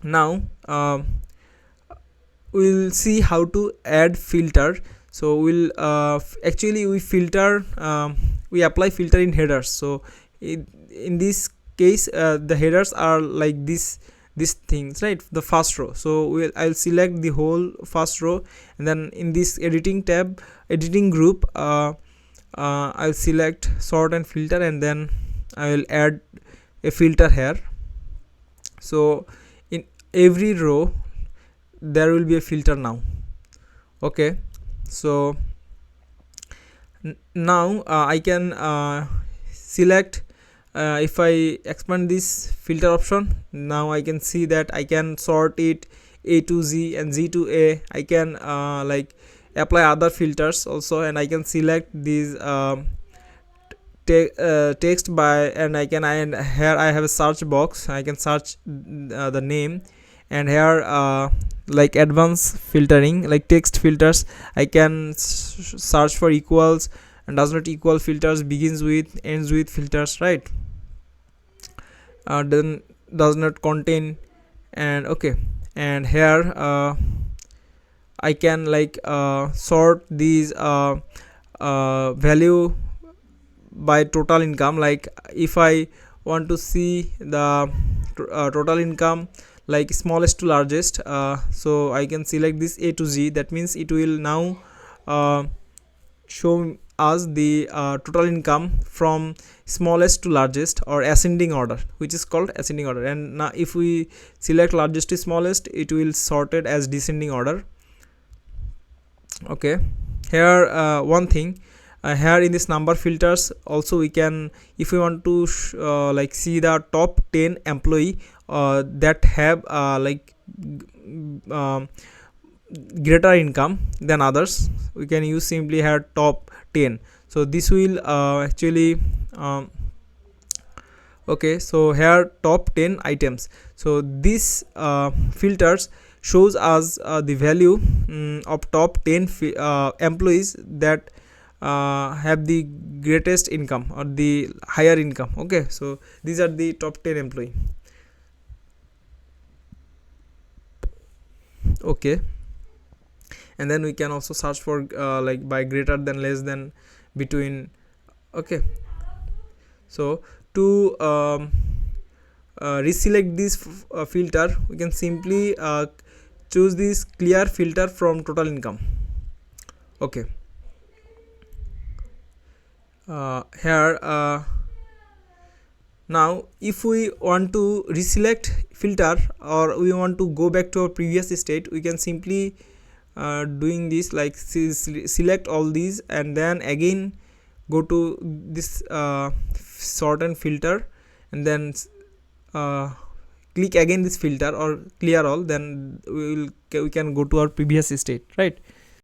Now we'll see how to add filter. So we'll actually we filter, we apply filter in headers. So in this case, the headers are like these things, right? The first row. So I'll select the whole first row, and then in this editing tab, editing group, I'll select sort and filter, and then I will add a filter here. So in every row there will be a filter now. Okay, so now I can select, if I expand this filter option, now I can see that I can sort it A to Z and Z to A. I can like apply other filters also, and I can select these text by, and here I have a search box. I can search the name, and here like advanced filtering, like text filters, I can search for equals and does not equal filters, begins with, ends with filters, right? Then does not contain, and okay, and here I can like sort these value by total income. Like if I want to see the total income like smallest to largest, so I can select this A to Z. That means it will now show us the total income from smallest to largest, or ascending order, which is called ascending order. And now if we select largest to smallest, it will sorted as descending order. Okay, here one thing, here in this number filters also we can, if we want to like see the top 10 employee that have like um, greater income than others, we can use simply here top 10. So this will actually okay, so here top 10 items. So this filters shows us the value of top 10 employees that have the greatest income or the higher income. Okay, so these are the top 10 employee. Okay, and then we can also search for like by greater than, less than, between. Okay, so to reselect this filter, we can simply choose this clear filter from total income. Okay, here now if we want to reselect filter, or we want to go back to our previous state, we can simply doing this like select all these, and then again go to this sort and filter, and then click again this filter or clear all, then we can go to our previous state, right?